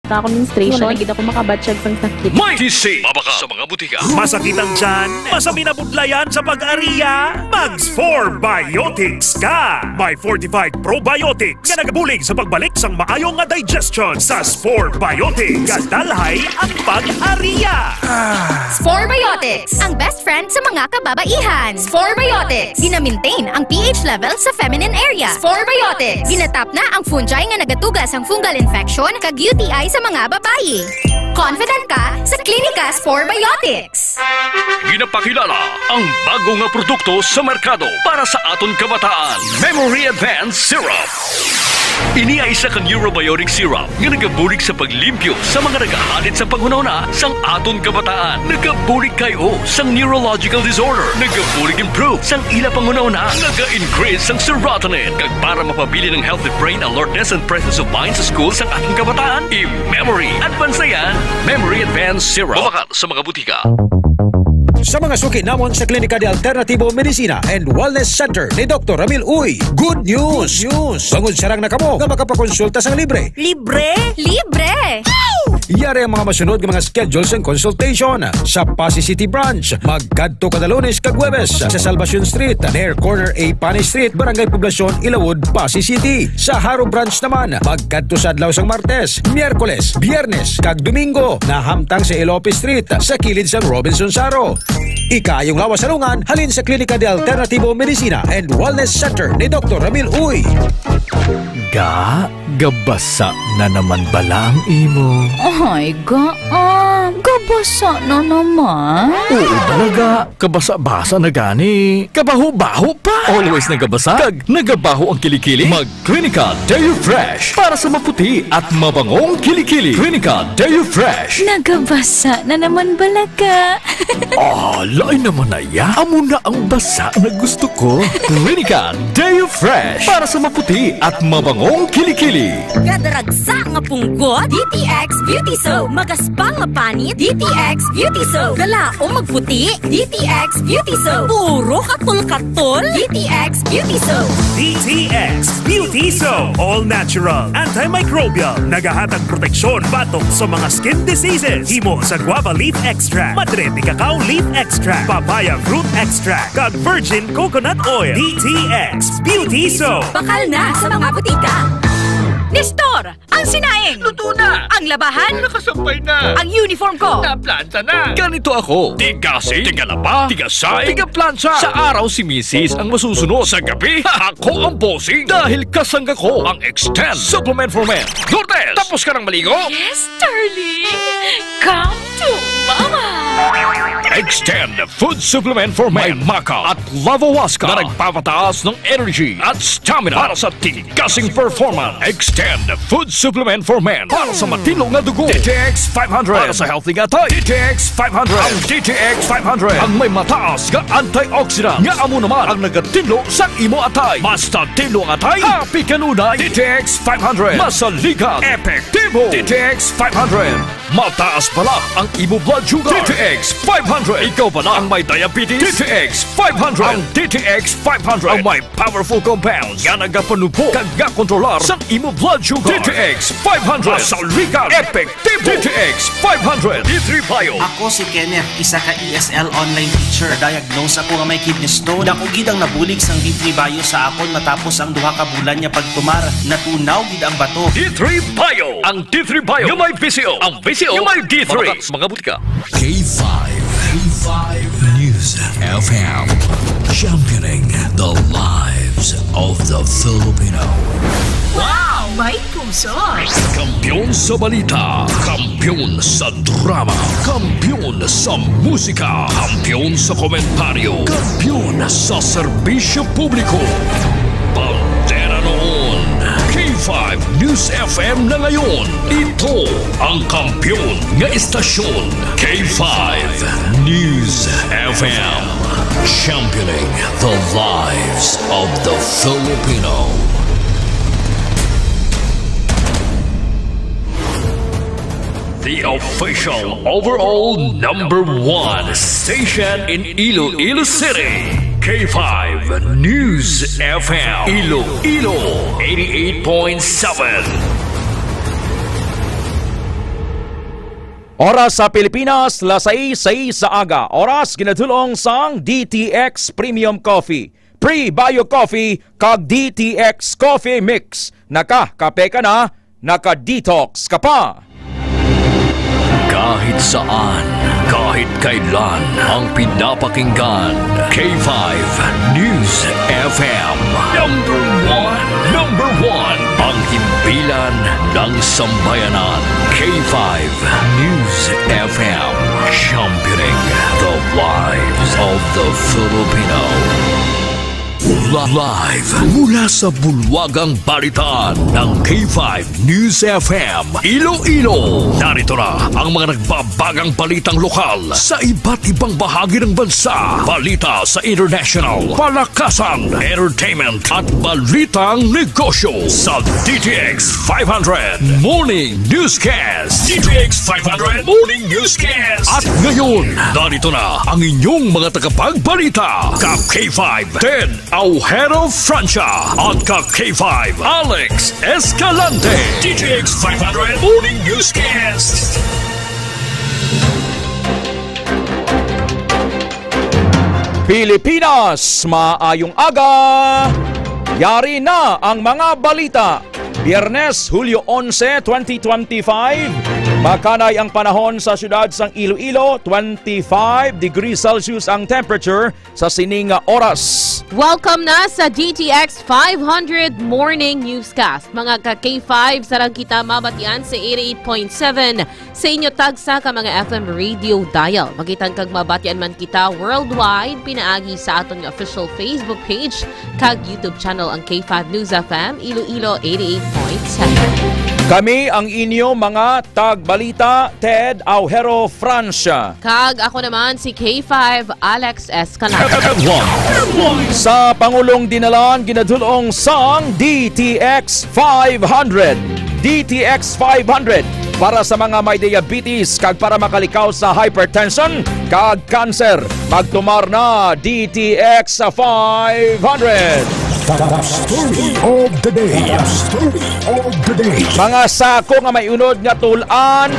ta ako menstruation. Wala gid ako makabatsyag sang sakit. May DC! Mabaka sa mga butika. Masakit ang tiyan? Masami na budlayan sa pag-ariya? Mags 4 Biotics ka! May fortified probiotics nga nagabulig sa pagbalik sang maayong nga digestion sa Spore Biotics. Kadalhay ang pag-ariya! Spore Biotics, ang best friend sa mga kababaihan. Spore Biotics, gina-maintain ang pH level sa feminine area. Spore Biotics, ginatap na ang fungi nga nagatugas ang fungal infection kag UTI sa mga babayi. Confident ka sa Klinika Spore Biotics. Ginapakilala ang bago nga produkto sa merkado para sa aton kabataan. Memory Advanced Syrup. Ini ay isa kang Eurobiotic syrup nga nagabulig sa paglimpyo sa mga nagahalit sa panghunahuna sang aton kabataan. Nagabulig kayo sang neurological disorder. Nagabulig improve sang ila panghunahuna. Naga-increase sang serotonin. Kag para mapabili ng healthy brain alertness and presence of mind sa school sang ating kabataan. I-Memory Advance na yan. Memory Advanced Syrup. Babakat sa mga butika. Sa mga suki namon sa Klinika de Alternativo Medicina and Wellness Center ni Dr. Ramil Uy, good news! Bangod sarang na kamo nga makapakonsulta sang libre. Libre? Libre! Iyari ang mga masunod ng mga schedules and consultation sa Pasay City Branch. Magkadto kada Lunes kag Huwebes sa Salvacion Street, near corner A Pani Street, Barangay Poblacion, Ilawod, Pasay City. Sa Haro Branch naman, magkadto sa adlaw sang Martes, Miyerkules, Biyernes kag Domingo na hamtang sa Ilope Street sa kilid sang Robinson Saro. Ikayong lawas salungan halin sa Klinika de Alternativo Medicina and Wellness Center ni Dr. Ramil Uy. Gabasa na naman bala ang imo. Ay, gabasa na naman. Oo talaga, kabasa-basa na gani. Kabaho-baho pa. Always nagabasa, kag nagabaho ang kilikili. Mag-Klinika Deo Fresh para sa maputi at mabangong kilikili. Klinika Deo Fresh. Nagabasa na naman balaga. Lain naman na ya. Amo na ang basa na gusto ko. Klinika Deo Fresh para sa maputi at mabangong kilikili. Gadaragsa nga punggot, DTX Beauty Soap. Magaspang nga panit, DTX Beauty Soap. Galaong magputi, DTX Beauty Soap. Puro katul-katul, DTX Beauty Soap. DTX Beauty Soap. All natural, antimicrobial, nagahatag proteksyon batok sa mga skin diseases. Himo sa guava leaf extract, madrete cacao leaf extract, papaya fruit extract, kag virgin coconut oil. DTX Beauty Soap. Bakal na sa mga butika. Nestor, ang sinaing! Luto na! Ang labahan! Nakasampay na! Ang uniform ko! Naplanta na! Ganito ako! Tigasing, tigalaba, tigasay, tigaplansya! Sa araw si Mrs. ang masusunod. Sa gabi, ako ang bossing! Dahil kasangga ko ang Extend Supplement for Men. Lourdes, tapos ka ng maligo? Yes, darling. Come to Mama. Extend Food Supplement for Men. May Maca at Lavawaska na nagpapataas ng energy at stamina para sa tigasing performance. Extend Food Supplement for Men para sa matino nga dugo. DTX 500 para sa healthy nga tay. DTX 500. Ang DTX 500 ang may mataas nga antioxidant nga amo naman ang nagatilo sa imo atay. Basta tilo nga atay, happy kanunay. DTX 500 masaligan, epektibo. DTX 500 mataas pala ang imo blood sugar. DTX 500 ikaw pala ang may diabetes. DTX 500 ang DTX 500 ang may powerful compounds nga nagapanupo kag nga kontrolar sa imo blood sugar. DTX 500 masaligan, epektibo. DTX 500 D3 Bio. Ako si Kenneth, isa ka ESL online teacher. Diagnose ako nga may kidney stone. Dako gid ang nabulig sang D3 Bio sa akon matapos ang duha ka bulan niya pagtumar. Natunaw gid ang bato. D3 Bio. Ang D3 Bio yung may PCO. Ang PCO yung may D3. Mga butika. K5 News FM, championing the lives of the Filipino. Wow, may kumson. Kampiyon sa balita, kampiyon sa drama, kampiyon sa musika, kampiyon sa komentaryo, kampiyon sa serbisyo publiko. Pantera noon. K5 News FM na ngayon. Ito ang kampiyon nga istasyon. K5 News FM, championing the lives of the Filipino. The official overall #1 station in Iloilo City. K5 News FM. Iloilo 88.7. Oras sa Pilipinas, lasay-say sa aga. Oras ginatulong sang DTX Premium Coffee. Pre-Bio Coffee kag DTX Coffee Mix. Naka-kape ka na, naka-detox ka pa. Kahit saan, kahit kailan, ang pinapakinggan. K5 News FM. Number one. Ang himpilan ng sambayanan. K5 News FM. Championing the lives of the Filipino. Live mula sa bulwagang balitaan ng K5 News FM Iloilo. Narito na ang mga nagbabagang balitang lokal sa iba't ibang bahagi ng bansa. Balita sa international, palakasan, entertainment at balitang negosyo sa DTX 500 Morning Newscast. DTX 500 Morning Newscast. At ngayon, narito na ang inyong mga tagapagbalita. Kap K5 Ted Aujero Francia at ka K5 Alex Escalante. DTX 500 Morning Newscast. Pilipinas, maayong aga. Yari na ang mga balita. Biyernes, Hulyo 11, 2025. Makanay ang panahon sa siyudad sang Iloilo. 25 degrees Celsius ang temperature sa sining oras. Welcome na sa DTX 500 Morning Newscast. Mga ka-K5, sarang kita mabatian sa 88.7 sa inyo tagsa ka mga FM radio dial. Magitan kag mabatian man kita worldwide, pinaagi sa aton official Facebook page kag YouTube channel ang K5 News FM Iloilo 88.7. Kami ang inyo mga tagbalita, Ted Aujero Francia. Kag ako naman si K5 Alex Escalante. Sa Pangulong Dinalan, ginadulong sang DTX 500. DTX 500 para sa mga may diabetes kag para makalikaw sa hypertension kag cancer. Magtumar na DTX 500. The story of the day. The story of the day. Mga sako nga may unod nga tulan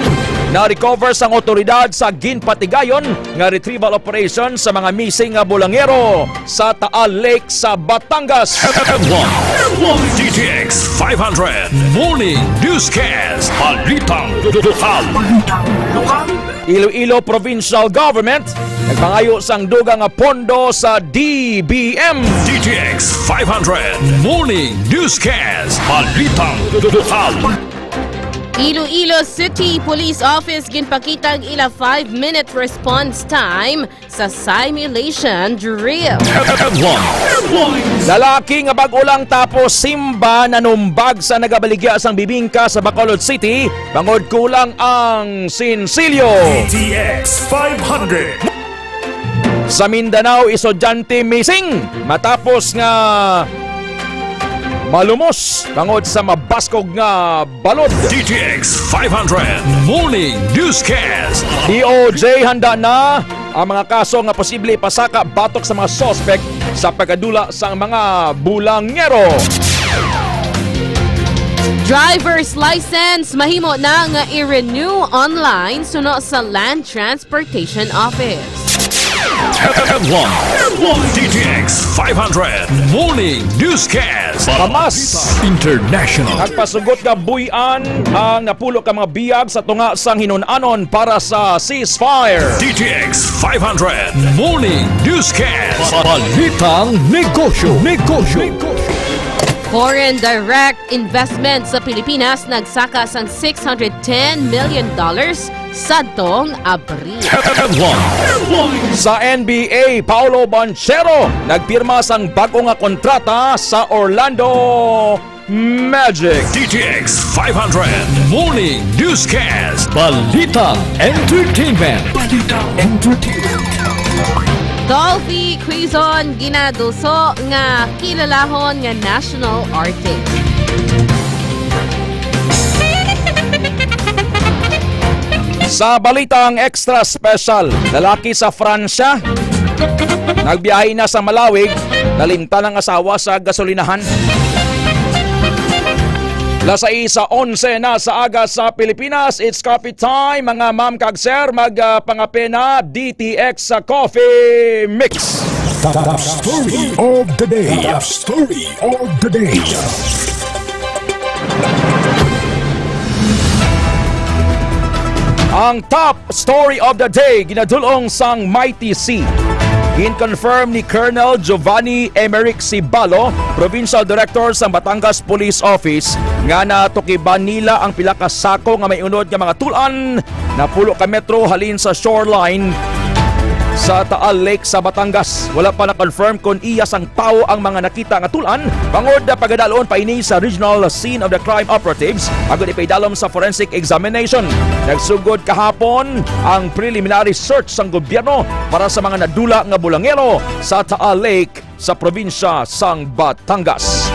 na recover sang otoridad sa Ginpatigayon nga retrieval operation sa mga missing nga bulangero sa Taal Lake sa Batangas. DTX 500 Morning Newscast. Balitang lokal. Iloilo Provincial Government nagpangayo sang dugang nga pondo sa DBM. DTX 500 Morning Newscast. Balitang lokal. Iloilo City Police Office ginpakitang ila 5-minute response time sa simulation drill. Lalaki nga bag-ulang tapos simba nanumbag sa nagabaligya sang bibingka sa Bacolod City, bangod kulang ang sinsilyo. DTX 500. Sa Mindanao, estudyante missing matapos nga malumos bangod sa mabaskog nga balod. DTX 500 Morning Newscast. DOJ handa na ang mga kaso nga posible pasaka batok sa mga suspect sa pagkadula sa mga bulangero. Driver's license mahimo na nga i-renew online suno sa Land Transportation Office. DTX 500 Morning Newscast. Hamas International. nagpasugot nga buyan ang napulo ka mga biyag sa tunga sang hinunanon para sa ceasefire. DTX 500 Morning Newscast. Balitang negosyo. Foreign direct investment sa Pilipinas nagsaka sang $610 million sadtong Abril. Sa NBA, Paolo Banchero nagpirma sang bago nga kontrata sa Orlando Magic. DTX 500 Morning Newscast. Balitang Entertainment. Dolphy Quezon ginaduso nga kilalahon nga national artist. Sa balitang extra special, lalaki sa Pransya nagbiyahe na sa Malawig, nalimtan ang asawa sa gasolinahan. 11 na sa aga sa Pilipinas. It's coffee time, mga ma'am kag sir. Magpangapena DTX sa Coffee Mix. Top story of the day. Top story of the day. Ang top story of the day ginadulong sang Mighty Sea. Ginconfirm ni Colonel Giovanni Emerick Cibalo, Provincial Director sa Batangas Police Office, nga natukiban nila ang pila ka sako nga may unod nga mga tulan na pulo ka metro halin sa shoreline sa Taal Lake sa Batangas. Wala pa na-confirm kung iya sang tao ang mga nakita nga tulan. Bangod na pagadalon pa ini sa regional scene of the crime operatives agud ipaydalom sa forensic examination. Nagsugod kahapon ang preliminary search sang gobyerno para sa mga nadula nga bulangero sa Taal Lake sa probinsya sang Batangas.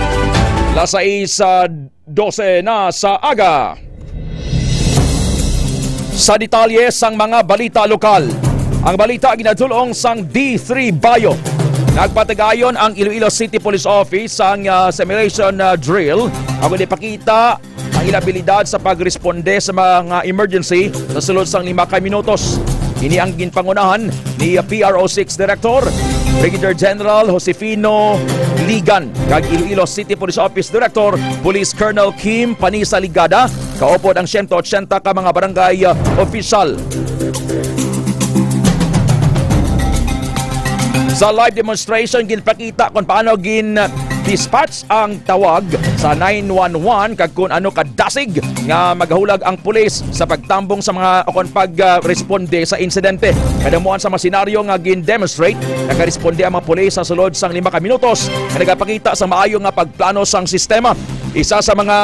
12 na sa aga. Sa detalye sang mga balita lokal. Ang balita ginadulong sang D3 Bayo. Nagpatagayon ang Iloilo City Police Office ang simulation drill. Ako ipakita ang ilabilidad sa pagresponde sa mga emergency sa sulod sang 5 minutos. Ini ang ginpangunahan ni PRO6 Director Brigadier General Josefino Ligan kag Iloilo City Police Office Director Police Colonel Kim Panisa Ligada. Kaupod ang 180 ka mga barangay official. Sa live demonstration, ginpakita kung paano dispatch ang tawag sa 911 kag kung ano kadasig nga maghulag ang pulis sa pagtambong sa mga akon pagresponde sa insidente. Kadamuan sa mga senaryo nga gin-demonstrate, nakaresponde ang mga pulis sa sulod sang 5 ka minutos nga nagapakita sa maayo nga pagplano sang sistema. Isa sa mga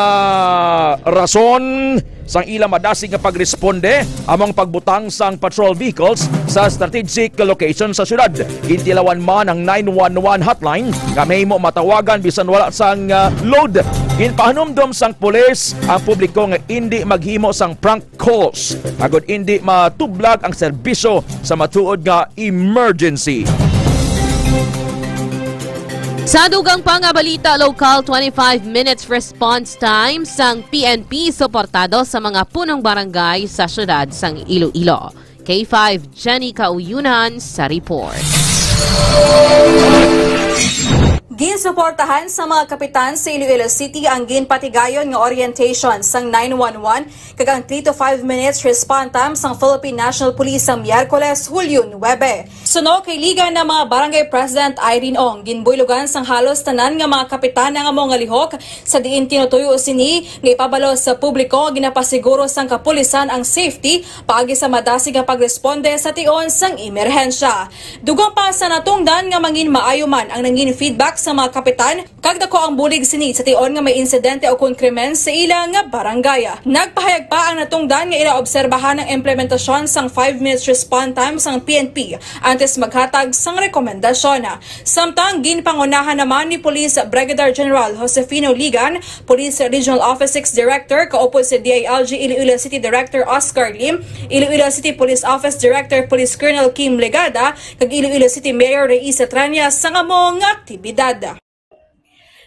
rason sang ilang madasig nga pagresponde among pagbutang sang patrol vehicles sa strategic location sa syudad. Gintilawan man ang 911 hotline nga mahimo matawagan bisan wala sang load. Ginpahanumdom sang pulis ang publiko nga hindi maghimo sang prank calls agud hindi matublag ang serbisyo sa matuod nga emergency. Sa dugang pangabalita lokal, 25 minutes response time sang PNP suportado sa mga punong barangay sa syudad sang Iloilo. K5 Jenny Kauyunan sa report. Ginsuportahan sa mga kapitan sa Iloilo City ang ginpatigayon nga orientation sang 911 kagang 3 to 5 minutes response time sang Philippine National Police sa Miyerkules, Hulyo 9. Suno kay liga na mga Barangay President Irene Ong, ginbuylugan sang halos tanan nga mga kapitan nga mga lihok sa diin tinutuyo sini nga ipabalo sa publiko ginapasiguro sang kapulisan ang safety paagi sa madasig nga pagresponde sa tion sang emerhensya. Dugang pa sa natungdan nga mangin maayo man ang nangin feedback sa mga kapitan, kagdako ang bulig sini sa tion nga may insidente o kun krimen sa ilang nga barangay. Nagpahayag pa ang natungdan nga ila-obserbahan ang implementasyon sang 5 minutes response time sang PNP antes maghatag sang rekomendasyon. Samtang ginpangunahan naman ni Police Brigadier General Josefino Ligan, Police Regional Office 6 Director, kaupod si DILG Iloilo City Director Oscar Lim, Iloilo City Police Office Director Police Colonel Kim Legada, kag Iloilo City Mayor Reisa Trania sa among aktibidad.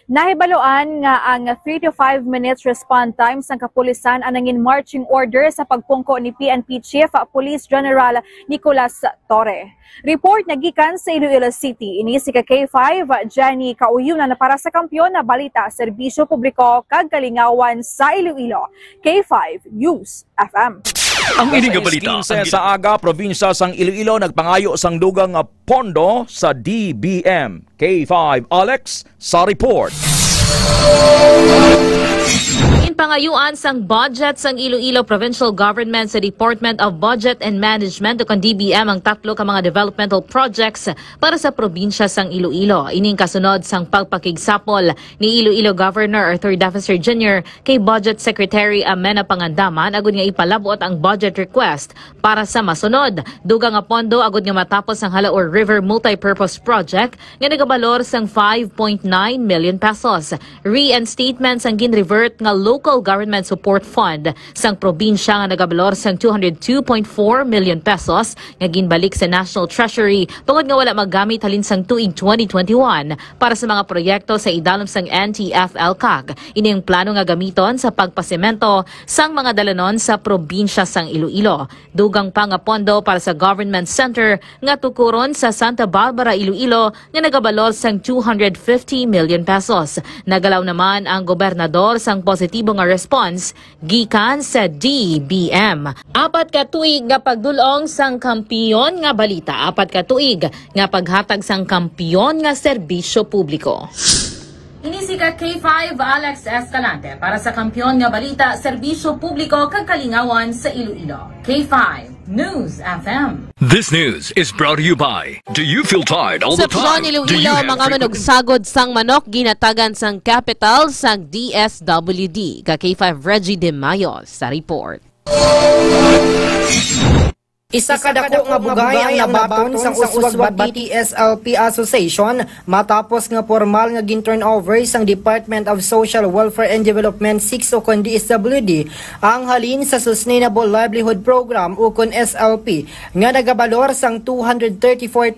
Nahibaloan nga ang 3 to 5 minutes response time sang kapulisan anangin marching order sa pagpungko ni PNP Chief Police General Nicolas Torre. Report nagikan sa Iloilo City. Ini si K5 Jenny Kauyunan na para sa Kampiyon na Balita, Serbisyo Publiko kag Kalingawan sa Iloilo. K5 News FM. Ang ining balita sa aga probinsya sang Iloilo nagpangayo sang dugang pondo sa DBM. K5 Alex sa report. Pangayuan sang budget sang Iloilo Provincial Government sa Department of Budget and Management o DBM ang 3 ka mga developmental projects para sa probinsya sang Iloilo. Ining kasunod sang pagpakigsapol ni Iloilo Governor Arthur Daffeser Jr. kay Budget Secretary Amena Pangandaman agud nga ipalabot ang budget request para sa masunod. Dugang nga pondo agud nga matapos ang Halaor River Multipurpose Project nga nagabalor sang 5.9 million pesos. Reinstatements ang ginrevert nga local Local Government Support Fund sang probinsya nga nagabalor sang 202.4 million pesos nga ginbalik sa National Treasury tungod nga wala magamit halin sang tuig 2021 para sa mga proyekto sa idalom sang NTF-ELCAC. Ini ang plano nga gamiton sa pagpasemento sang mga dalanon sa probinsya sang Iloilo. Dugang pa nga pondo para sa Government Center nga tukuron sa Santa Barbara, Iloilo nga nagabalor sang 250 million pesos. Nagalaw naman ang gobernador sang positibo nga response gikan sa DBM. Apat ka tuig nga pagdulong sang kampiyon nga balita, apat ka tuig nga paghatag sang kampiyon nga serbisyo publiko. Inisika K5 Alex Escalante para sa kampiyon nga balita, serbisyo publiko kag kalingawan sa Iloilo. K5 News FM. This news is brought to you by, do you feel tired all the time? Sa Iloilo, mga manugsagod sang manok ginatagan sang capital sang DSWD. Ka K5 Reggie De Mayo sa report. Isa kadako nga bugay ang nabaton sang Uswag Bati SLP Association matapos nga formal nga gin-turnover sang Department of Social Welfare and Development 6 o kon DSWD ang halin sa Sustainable Livelihood Program o kon SLP nga nagabalor sang 234,600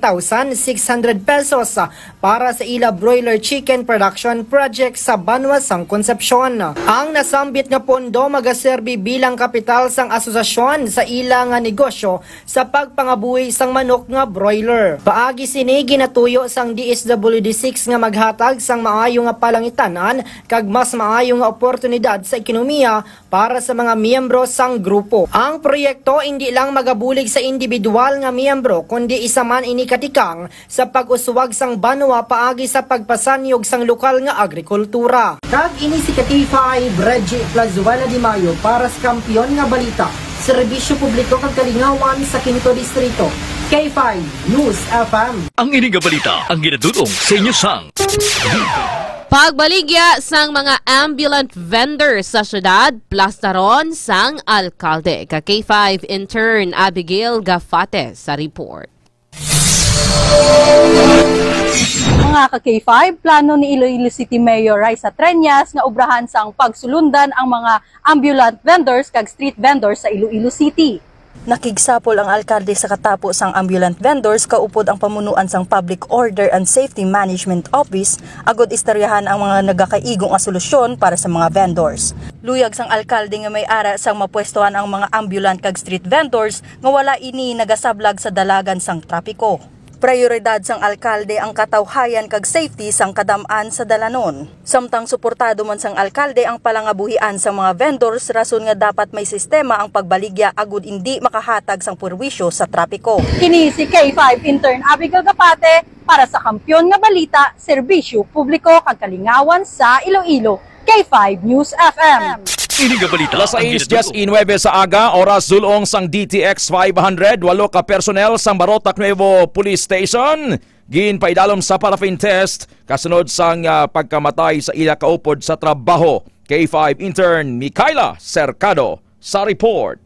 pesos para sa ila broiler chicken production project sa Banwa sang Concepcion. Ang nasambit nga pondo magaserbi bilang kapital sang asosasyon sa ila nga negosyo sa pagpangabuhi sang manok nga broiler. Paagi sini ginatuyo sang DSWD6 nga maghatag sang maayo nga palangitanan kag mas maayo nga oportunidad sa ekonomiya para sa mga miyembro sang grupo. Ang proyekto hindi lang magabulig sa individual nga miyembro kundi isa man ini katikang sa pag-uswag sang Banwa paagi sa pagpasanyog sang lokal nga agrikultura. Kag ini si K5 Reggie Plazuela de Mayo para sa kampiyon nga balita, serbisyo publiko kag kalingawan sa Quinto Distrito. K5 News FM. Ang ining balita ang ginadudong sa inyo sang pagbaligya sang mga ambulant vendors sa syudad, plastaron sang alkalde. Ka K5 intern Abigail Gafate sa report. Mga ka-K5, plano ni Iloilo City Mayor Raisa Treñas nga obrahan sang pagsulundan ang mga ambulant vendors kag street vendors sa Iloilo City. Nakigsapol ang alkalde sa katapos ang ambulant vendors kaupod ang pamunuan sang Public Order and Safety Management Office agod istoryahan ang mga nagakaigong nga solusyon para sa mga vendors. Luyag sang alkalde nga may ara sang mapwestohan ang mga ambulant kag street vendors nga wala ini nagasablag sa dalagan sang trapiko. Prioridad sang alkalde ang katawhayan kag safety sang kadam-an sa dalanon. Samtang suportado man sang alkalde ang palangabuhian sa mga vendors rason nga dapat may sistema ang pagbaligya agud hindi makahatag sang perwisyo sa trapiko. Kini si K5 intern Abigail Gapate para sa kampiyon nga balita, serbisyo publiko kag kalingawan sa Iloilo. K5 News FM. Alas 6:19 sa aga, oras dulong sang DTX 500, 8 ka personnel sang Barotac Nuevo Police Station ginpaidalom sa paraffin test kasunod sang pagkamatay sa ila kaupod sa trabaho. K5 intern Micaela Cercado sa report.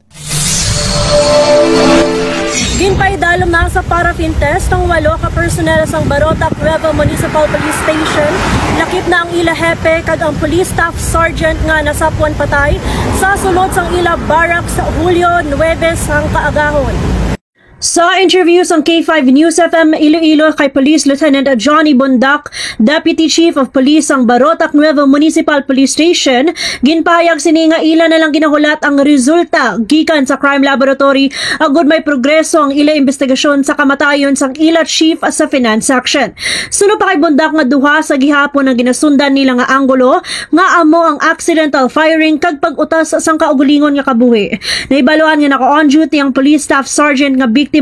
Ginpaidalom na sa paraffin test ang 8 ka personnel sang Barotac Nuevo Municipal Police Station. Lakip na ang ila hepe kag ang police staff sergeant nga nasapuan patay sa sulod sang ila barak sa Hulyo 9 sang kaagahon. Sa interview sa K5 News FM Iloilo kay Police Lieutenant Johnny Bondac, Deputy Chief of Police ang Barotac Nuevo Municipal Police Station, ginpahayag sini nga ila na lang ginahulat ang resulta gikan sa crime laboratory agud may progreso ang ila investigasyon sa kamatayon sang ila chief sa finance section. Suno pa kay Bondac nga duha sa gihapon ang ginasundan nila nga anggulo nga amo ang accidental firing kag pag-utas sang kaugalingon nga kabuhi. Naibaluan nga naka-on duty ang police staff sergeant nga biktima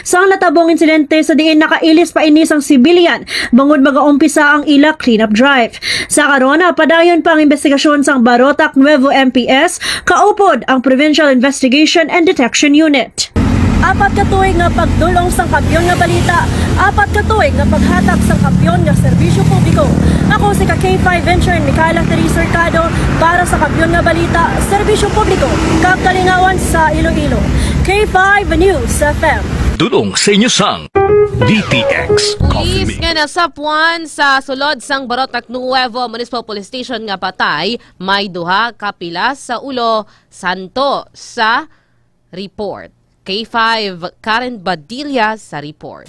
sa natabong insidente sa diin nakailis pa inis ang civilian bangod mag-aumpisa ang ila cleanup drive. Sa karon padayon pa ang investigasyon sang Barotac Nuevo MPS kaupod ang Provincial Investigation and Detection Unit. Apat ka tuig nga pagdulong sang kampiyon nga balita, apat ka tuig nga paghatag sang kampiyon nga serbisyo publiko. Ako si K5 intern Micaela Cercado para sa kampiyon nga balita, serbisyo publiko kag kalingawan sa Iloilo. K5 News FM. Dulong sa inyo sang DTX Coffee Police nga nasapuan sa sulod sang Barotac Nuevo Municipal Police Station nga patay, may duha kapilas sa ulo, santo sa report. K5 Karen Badilla sa report.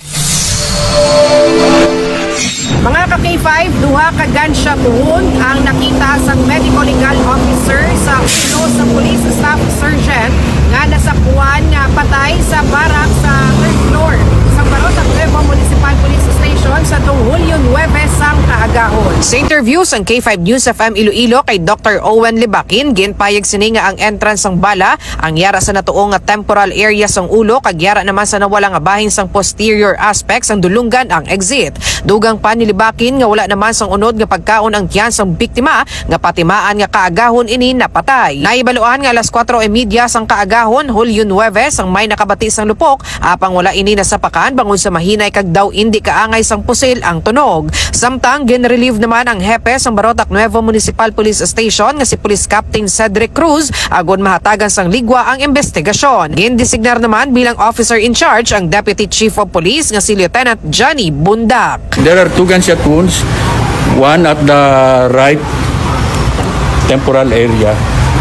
Mga ka-K5, duha ka gunshot wound ang nakita sa medical legal officer sa ulo sa police staff sergeant nga nasapuan nga patay sa barak sa 3rd floor sa Barotac Nuevo Municipal Police Station sa Julio 9 sang kaagahon. Sa interview sa K5 News FM Iloilo kay Dr. Owen Libakin, ginpayag sini nga ang entrance sang bala ang yara sa natuong nga temporal area sang ulo kag yara naman sa nawala nga bahin sang posterior aspects ang dulunggan ang exit. Dugang pa ni Libakin nga wala naman sang unod nga pagkaon ang tiyan sang biktima nga patimaan nga kaagahon ini napatay. Naibaluan nga alas 4:30 sang kaagahon Julio 9 sang may nakabati sang lupok apang wala ini nasapakan bangon sa mahinay kag daw indi kaangay sang pusil ang tunog. Samtang ginrelieve naman ang hepe sang Barotac Nuevo Municipal Police Station nga si Police Captain Cedric Cruz agon mahatagan sang ligwa ang investigasyon. Gindesignar naman bilang officer in charge ang Deputy Chief of Police nga si Lieutenant Johnny Bundak. There are 2 gunshot wounds, one at the right temporal area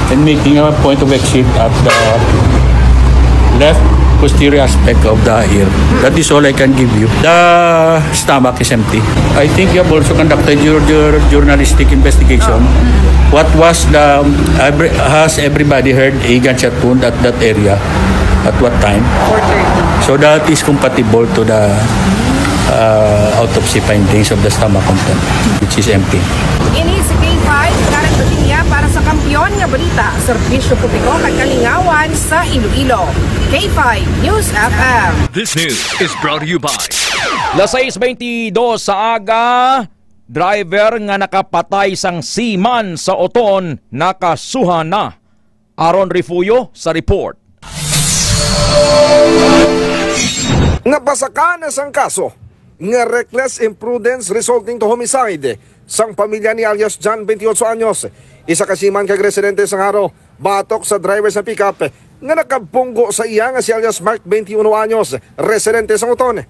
and making a point of exit at the left posterior aspect of the ear. That is all I can give you. The stomach is empty. I think you have also conducted your journalistic investigation. What was has everybody heard a gunshot wound at that area? At what time? 4:30. So that is compatible to the autopsy findings of the stomach content, which is empty. Ini si K5 Karen Badilla para sa Kampiyon nga Balita, serbisyo publiko kag kalingawan sa Iloilo. K5 News FM. This news is brought to you by Las 6:22 sa aga, driver nga nakapatay sang seaman sa Oton nakasuhan na. Aron Rifuyo sa report. Napasaka na sang kaso nga reckless imprudence resulting to homicide sang pamilya ni alias John 28 anyos. Isa kasiman kag residente sang Haro, batok sa driver sa pickup nga nakabunggo sa iya nga si alias Mark 21 anyos, residente sang Uton.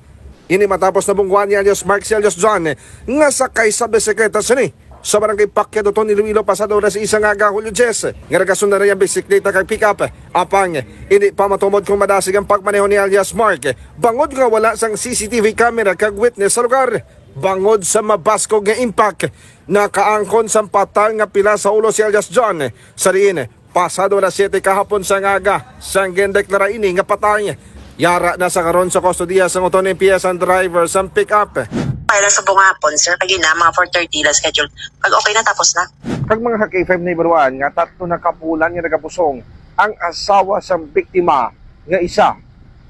Ini matapos na bungguan ni alias Mark si alias John nga sakay sa bisikleta sini sa barangay Pacquiao Uton Iloilo pasado na si isa nga Hulyo 10 nga nagasundan na yung bisikleta kag pickup apang hindi pa matumod kung madasig ang pagmaneho ni alias Mark bangod nga wala sang CCTV camera kag witness sa lugar. Bangod sa mabaskog nga impact nakaangkon sa patay nga pila sa ulo si alias John sa riin pasado na 7 kahapon sa ngaga sang gendeklara ini nga patay. Yara na sa karon sa kustodiya sa Uton MPS ang driver sa pickup. Kaya sa bungapon, sir, kagi na, mga 4:30 lang schedule. Pag okay na, tapos na. Kag mga K5 na ibaruan, nga tatlo na kapulan nga nagapusong ang asawa sa biktima nga isa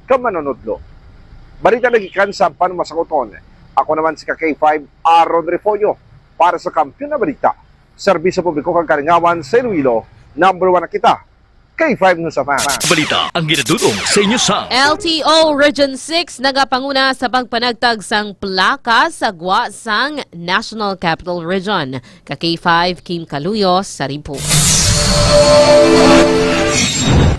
kamanunodlo. Balita nagikan sa Panmasanguton. Ako naman si K5 Aaron Refollo para sa Kampiyon na Balita. Serbisyo publiko kang kalingawan sa Iloilo. Number 1 na kita. K5 News of Balita ang ginadudong sa inyo sa LTO Region 6 nagapanguna sa pagpanagtag sang plaka sa gwa sang National Capital Region. Ka K5 Kim Caluyos sa report.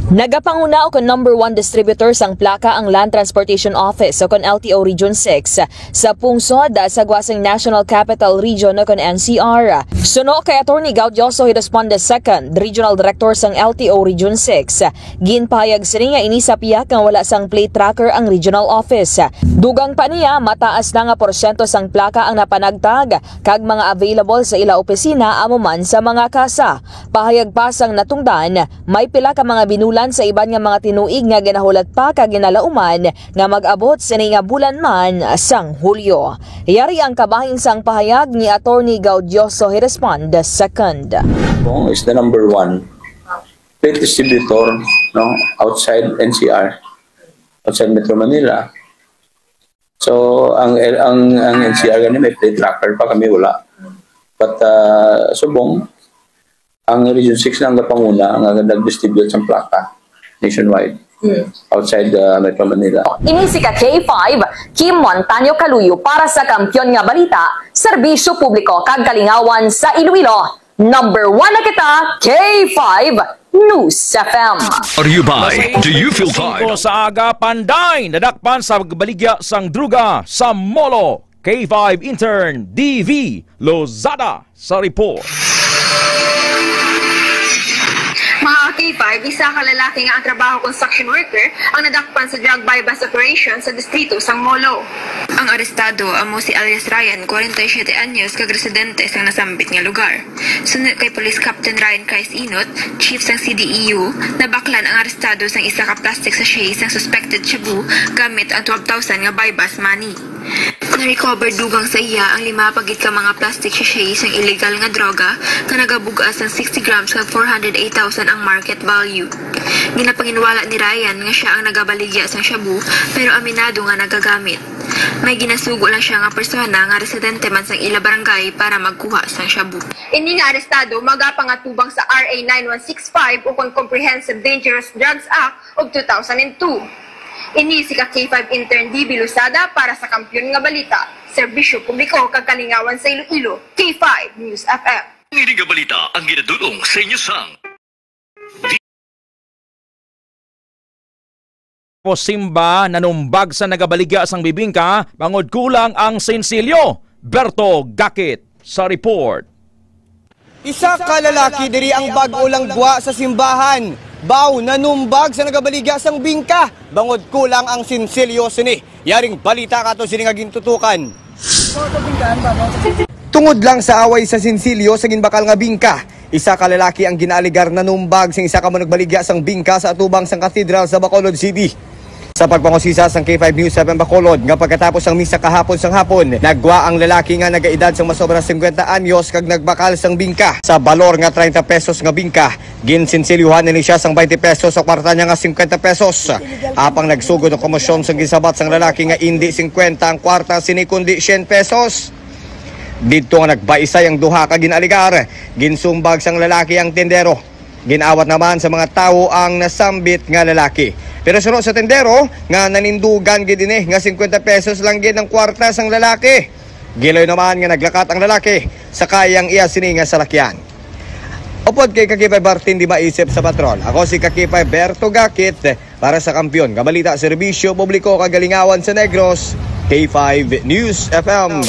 Nagapanguna o kon number 1 distributor sang plaka ang Land Transportation Office o kon LTO Region 6 sa pungsod sa gwasang National Capital Region o kon NCR. Suno kay Attorney Gaudioso Hiraspondes II, Regional Director sang LTO Region 6. Ginpayag sini nga ini sa piyak nga wala sang plate tracker ang Regional Office. Dugang pa niya mataas na nga porsyento sang plaka ang napanagtag kag mga available sa ila opisina amo man sa mga kasa. Pahayag pa sang natungdan, may pila ka mga binulan sa iban nga mga tinuig nga ginahulat pa kag ginalauman nga mag-abot sini nga bulan man sang Hulyo. Yari ang kabahin sang pahayag ni Attorney Gaudioso Hiraspondes II. Is the number 1 plate distributor, no, outside NCR, outside Metro Manila. So ang NCR gani may plate tracker pa, kami wala. But subong ang Region 6 na ang panguna ang nag-distribute sa plaka nationwide outside Metro Manila. Ini si K5 Kim Montaño Caluyo para sa Kampiyon nga Balita, serbisyo publiko kag kalingawan sa Iloilo. Number 1 na kita, K5 News FM. Are you by? Do you feel tired? Sa aga Panday, nadakpan sa baligya sang druga sa Molo. K5 intern DV Lozada sa report. Mga K5, isa ka lalaki nga ang trabaho construction worker ang nadakpan sa drug bypass operation sa distrito sang Molo. Ang arestado amo si alias Ryan, 47 anyos, kag residente sa nasambit nga lugar. Sunod kay Police Captain Ryan Kais Inot, chief sang CDEU, nabaklan ang arestado sang isa ka plastic sachet sang suspected shabu gamit ang 12,000 nga bypass money. Na-recover dugang sa iya ang 5 pagit ka mga plastic sachet sang illegal nga droga ka nagabugas ng 60 grams kag 408,000 ang market value. Ginapanginwala ni Ryan nga siya ang nagabaligya sang shabu pero aminado nga nagagamit. May ginasugo lang siya nga persona nga residente man sang ila barangay para magkuha sang shabu. Ini nga arestado magapangatubang sa RA 9165 o Comprehensive Dangerous Drugs Act of 2002. Ini si K5 intern DB Lozada para sa Kampiyon nga Balita, Serbisyo Publiko kag Kalingawan sa Iloilo, K5 News FM. Ngini nga balita ang ginadulong sa inyo sang Simba nanumbag sa nagabaligya sang bibingka, bangod kulang ang sensilyo. Berto Gakit sa report. Isa ka lalaki diri ang bag-ulang buwa sa simbahan. Baw nanumbag sa nagabaligya sang bingka, bangod kulang ang sensilyo sini. Yaring balita kato sini nga gintutukan. Tungod lang sa away sa sensilyo sa ginbakal nga bingka, isa ka lalaki ang ginaligar nanumbag sing isa ka mo nagbaligya sang bingka sa atubang sang katedral sa Bacolod City. Sa pagpangusisa sang K5 News 7 Bacolod, nga pagkatapos ang misa kahapon sang hapon, nagwa ang lalaki nga nagaedad sang masobra 50 anyos kag nagbakal sang bingka. Sa balor nga 30 pesos nga bingka, ginsinsilyuhan ni siya sang 20 pesos sa kwarta niya nga 50 pesos. Apang nagsugod ng komosyon sang gisabat sang lalaki nga indi 50 ang kwarta sini kundi 100 pesos. Dito nga nagbaisay ang duha ka ginaligar, ginsumbag sang lalaki ang tendero. Ginawat naman sa mga tao ang nasambit nga lalaki. Pero sunod sa tendero nga nanindugan gid dinhi nga 50 pesos lang gid ang kwarta sang lalaki. Giloy naman nga naglakat ang lalaki sa kayang iya sini nga salakyan. Upod kay Kakipay Bartin di maisip sa patrol. Ako si Kakipay Berto Gakit para sa Kampiyon nga Balita, Serbisyo Publiko Kagalingawan sa Negros, K5 News FM.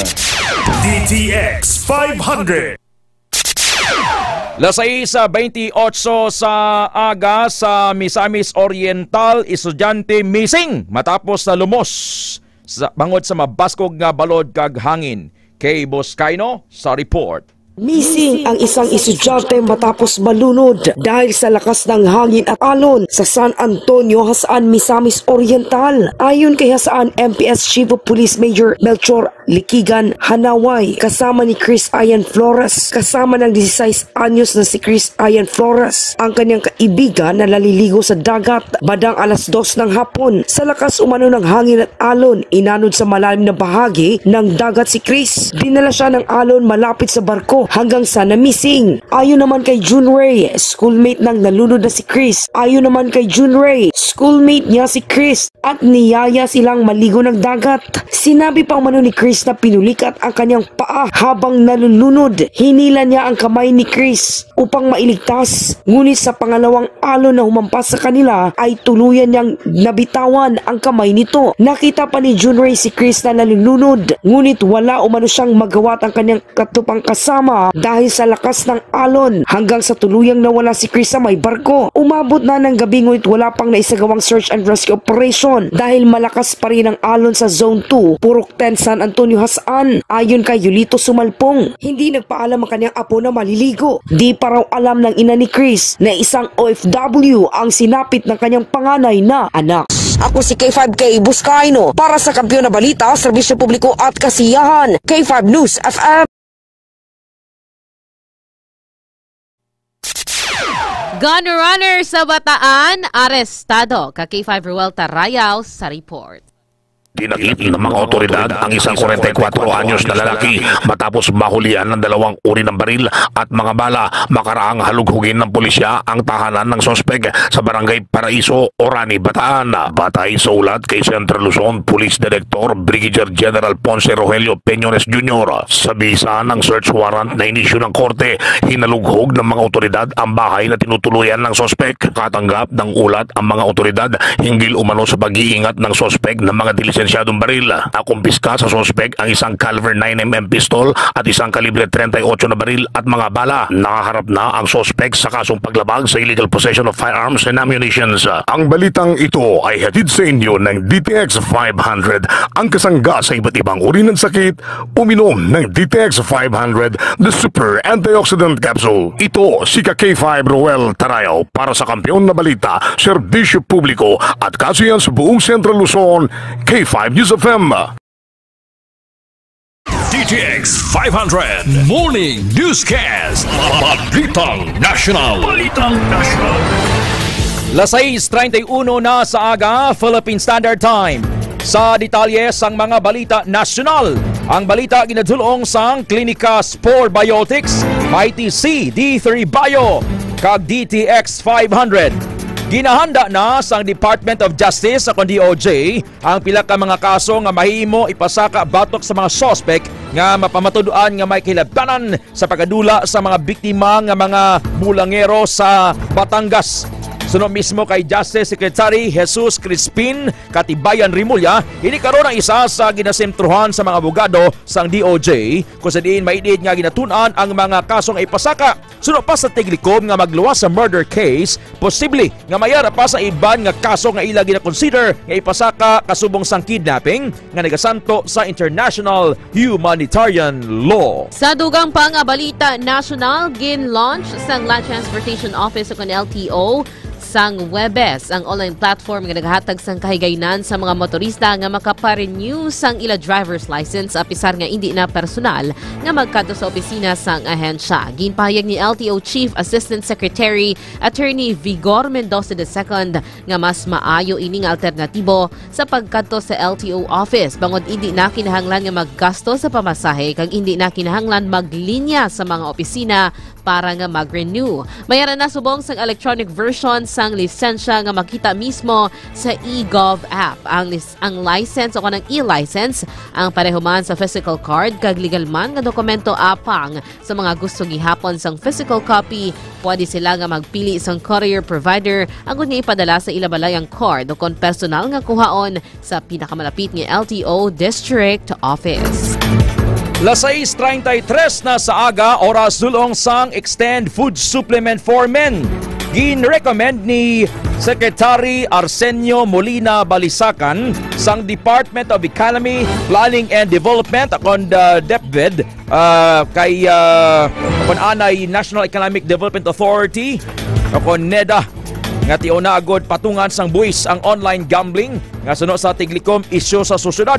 DTX 500. Las 6:28 sa aga sa Misamis Oriental, estudyante missing matapos na lumos sa bangod sa mabaskog nga balod kag hangin. Kay Boscaino sa report. Missing ang isang estudyante matapos malunod dahil sa lakas ng hangin at alon sa San Antonio, Hasaan, Misamis Oriental. Ayon kay Hasaan MPS Chief of Police Major Melchor Likigan Hanaway, kasama ni Chris Ian Flores, kasama ng 16 anyos na si Chris Ian Flores, ang kanyang kaibigan na naliligo sa dagat badang alas 2 ng hapon. Sa lakas umano ng hangin at alon, inanod sa malalim na bahagi ng dagat si Chris. Dinala siya ng alon malapit sa barko hanggang sa na-missing. Ayon naman kay June Ray, schoolmate ng nalunod na si Chris. Ayon naman kay June Ray, schoolmate niya si Chris at niyaya silang maligo ng dagat. Sinabi pang mano ni Chris na pinulikat ang kanyang paa habang nalulunod. Hinila niya ang kamay ni Chris upang mailigtas. Ngunit sa pangalawang alon na humampas sa kanila ay tuluyan niyang nabitawan ang kamay nito. Nakita pa ni June Ray si Chris na nalulunod, ngunit wala umano siyang magawat ang kanyang katupang kasama dahil sa lakas ng alon hanggang sa tuluyang nawala si Chris sa may barko. Umabot na ng gabi ngunit wala pang naisagawang search and rescue operation dahil malakas pa rin ang alon sa Zone 2, Purok 10, San Antonio, Hasaan. Ayon kay Yulito Sumalpong, hindi nagpaalam ang kanyang apo na maliligo. Di pa raw alam ng ina ni Chris na isang OFW ang sinapit ng kanyang panganay na anak. Ako si K5K Boscaino para sa Kampiyon na Balita, Serbisyo Publiko at Kasiyahan, K5 News FM. Gun runner sa Bataan, arestado. Ka K5 Ruelta Rayao sa report. Tinakip ng mga otoridad ang isang 44 anyos na lalaki matapos mahulian ng 2 uri ng baril at mga bala. Makaraang halughugin ng pulisya ang tahanan ng sospek sa Barangay Paraiso, Orani, Bataan. Batay sa ulat kay Central Luzon Police Director Brigadier General Ponce Rogelio Peñones Jr. Sa bisa ng search warrant na inisyu ng korte, hinalughog ng mga otoridad ang bahay na tinutuluyan ng sospek. Katanggap ng ulat ang mga otoridad hinggil umano sa pag-iingat ng sospek ng mga dilisensyadong baril. Nakumpiska sa sospek ang isang caliber 9mm pistol at isang kalibre 38 na baril at mga bala. Nakaharap na ang sospek sa kasong paglabag sa illegal possession of firearms and ammunitions. Ang balitang ito ay hatid sa inyo ng DTX 500, ang kasangga sa iba't ibang uri ng sakit. Uminom ng DTX 500, the super antioxidant capsule. Ito si K5 Roel Tarayaw para sa kampeon na balita, serbisyo publiko at kasiyan sa buong Central Luzon, K5 News FM. DTX 500 Morning Newscast. Balitang National. Las 6:31 na sa aga, Philippine Standard Time. Sa detalye sang mga balita nasyonal, ang balita ginadulong sang Klinika Spore Biotics, ITC D3 Bio, kag DTX 500. Ginahanda na sang Department of Justice sa DOJ ang pila ka mga kaso nga mahimo ipasaka batok sa mga suspect nga mapamatuduan nga may kilabtanan sa pagkadula sa mga biktima nga mga bulangero sa Batangas. Sunod mismo kay Justice Secretary Jesus Crispin Katibayan Rimulya, ini karon ang isa sa ginasentruhan sa mga abogado sang DOJ kung sa diin maidid nga ginatunan ang mga kasong ipasaka. Sunod pa sa tiglikom nga magluwas sa murder case, posible nga mayara pa sa iban nga kaso nga ila gina-consider nga ipasaka kasubong sang kidnapping nga nagasanto sa international humanitarian law. Sa dugang pang balita national, gin-launch sang Land Transportation Office o LTO sang Webes, ang online platform nga naghatag sang kahigaynan sa mga motorista nga makaparenew sang ila driver's license apisar nga hindi na personal nga magkadto sa opisina sang ahensya. Ginpahayag ni LTO Chief Assistant Secretary Attorney Vigor Mendoza II nga mas maayo ining alternatibo sa pagkadto sa LTO office bangod hindi na kinahanglan nga maggasto sa pamasahe kag hindi na kinahanglan maglinya sa mga opisina para nga mag-renew. Mayara na subong sang electronic version sang lisensya nga makita mismo sa eGov app. Ang license o kanang e-license ang pareho man sa physical card kag legal man nga dokumento apang sa mga gusto gihapon sang physical copy. Pwede sila nga magpili isang courier provider ang nga ipadala sa ilabalay ang card o kon personal nga kuhaon sa pinakamalapit nga LTO District Office. Las 6:33 na sa aga, oras dulong sang Extend Food Supplement for Men. Gin-recommend ni Secretary Arsenio Molina Balisacan sang Department of Economy, Planning and Development akon DepEd kay anay National Economic Development Authority akon NEDA nga tiuna agod patungan sang buwis ang online gambling nga suno sa tiglikom isyu sa susyudad.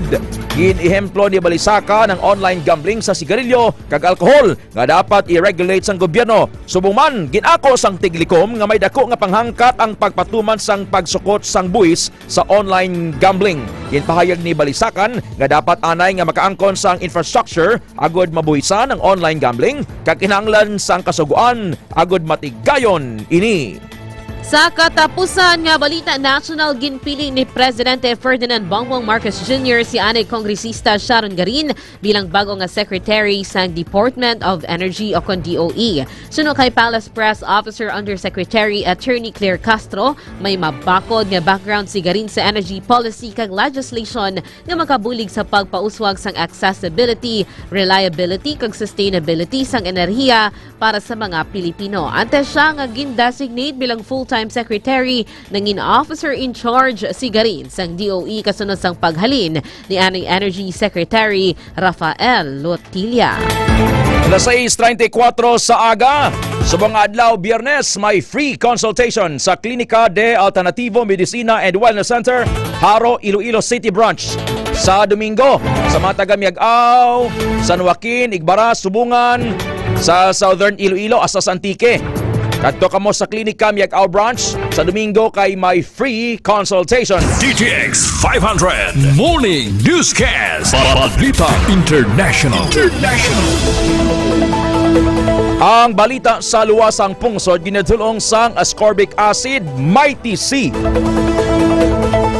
Gin-ihemplo ni Balisaka ng online gambling sa sigarilyo kag alkohol nga dapat i-regulate sang gobyerno. Subong man ginako sang tiglikom nga may dako nga panghangkat ang pagpatuman sang pagsukot sang buwis sa online gambling. Ginpahayag ni Balisakan nga dapat anay nga makaangkon sang infrastructure agod mabuhisan ang online gambling kag kinahanglan sang kasuguan agod matigayon ini. Sa katapusan nga balita national, ginpili ni Presidente Ferdinand Bongbong Marcos Jr. si anay kongresista Sharon Garin bilang bago nga Secretary sa Department of Energy o kon DOE. Suno kay Palace Press Officer Undersecretary Attorney Claire Castro, may mabakod nga background si Garin sa energy policy kag legislation nga makabulig sa pagpauswag sang accessibility, reliability kag sustainability sang enerhiya para sa mga Pilipino. Ante siya nga gin-designate bilang full-time Secretary nangin officer in charge si Garin sang DOE kasunod sang paghalin ni anay Energy Secretary Rafael Lotilla. Alas 6:34 sa aga, subong adlaw Biyernes may free consultation sa Klinika de Alternativo Medicina and Wellness Center, Haro, Iloilo City Branch. Sa Domingo, sa Mataga, Miag-aw, San Joaquin, Igbara, Subungan, sa Southern Iloilo, Asas Antique. Kadto kamo sa klinika Miag-Ao Branch sa Domingo kay may free consultation. DTX 500 Morning Newscast. Balita International. Ang balita sa luwasang pungsod ginadulong sang ascorbic acid Mighty C.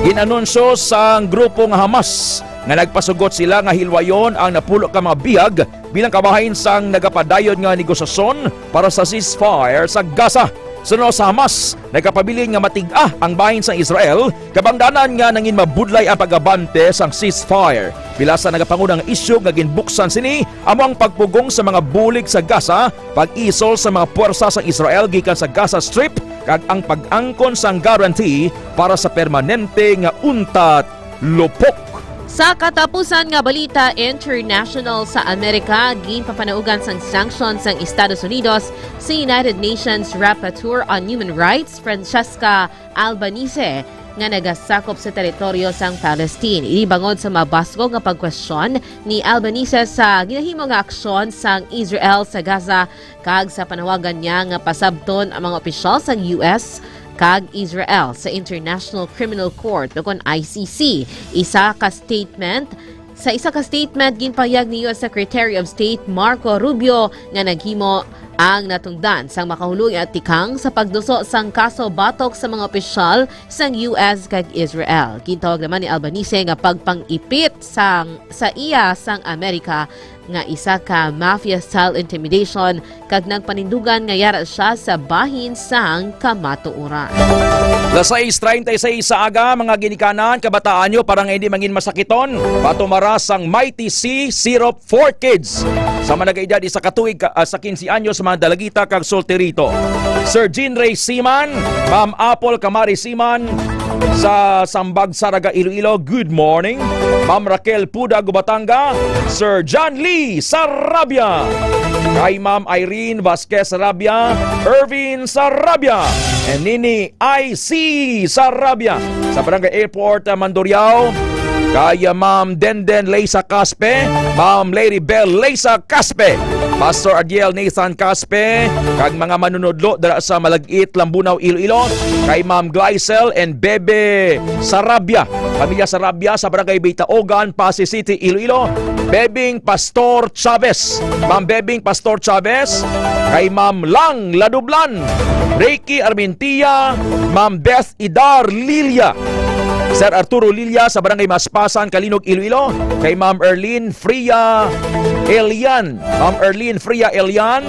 Inanunsyo sa grupong Hamas nga nagpasugot sila nga hilwayon ang napulo ka mga bihag bilang kabahin sang nagapadayon nga negosasyon para sa ceasefire sa Gaza. Sunod sa Hamas, nagkapabiling nga matig-ah ang bahin sa Israel kabangdanan nga nangin mabudlay ang pagabante sang ceasefire. Bilasa nagapangunang isyu nga ginbuksan sini amo ang pagpugong sa mga bulig sa Gaza, pag-isol sa mga puwersa sa Israel gikan sa Gaza Strip kag ang pag-angkon sang guarantee para sa permanente nga untat lupok. Sa katapusan nga balita international sa Amerika, ginpapanaugan sang sanctions sang Estados Unidos sa United Nations Rapporteur on Human Rights, Francesca Albanese, nga nagasakop sa teritoryo sang Palestine. Inibangod sa mabasgo nga pagkwestiyon ni Albanese sa ginahimo nga aksyon sang Israel sa Gaza kag sa panawagan niya nga pasabton ang mga opisyal sang US kag Israel sa International Criminal Court dokon ICC. Isa ka statement ginpahayag ni US Secretary of State Marco Rubio nga naghimo ang natungdan sang makahulog at tikang sa pagduso sang kaso batok sa mga opisyal sang US kag Israel. Gintawag naman ni Albanese nga pagpangipit sa iya sang Amerika nga isa ka mafia-style intimidation kag nagpanindugan nga yara siya sa bahin sang kamatuoran. Las 6:36 sa aga, mga ginikanan, kabataan nyo parang hindi mangin masakiton. Patumaras ang Mighty C Syrup for Kids. Sa managaydad isa katuig sa 15 anyos sa mga dalagita kag solterito. Sir Jean Ray Siman, Ma'am Apple Kamari Siman, sa Sambag Saraga Iloilo, good morning. Ma'am Raquel Puda Gubatanga, Sir John Lee Sarabia, kay Ma'am Irene Vasquez Sarabia, Irvin Sarabia, and Nini IC Sarabia sa Barangay Airport Mandurriao. Kaya Ma'am Denden Leisa Caspe, Ma'am Lady Bell Leisa Caspe, Pastor Adiel Nathan Caspe, kag mga manunodlo dara sa Malagit, Lambunaw, Iloilo, kay Ma'am Glycel and Bebe Sarabia, pamilya Sarabia sa Barangay Bitaogan, Pasig City, Iloilo. Bebing Pastor Chavez, Ma'am Bebing Pastor Chavez, kay Ma'am Lang Ladublan, Reiki Armentia, Ma'am Beth Idar Lilia, Sir Arturo Lilia sa Barangay Maspasan, Kalinog, Iloilo, kay Ma'am Erlene Fria Elian, Ma'am Erlene Fria Elian,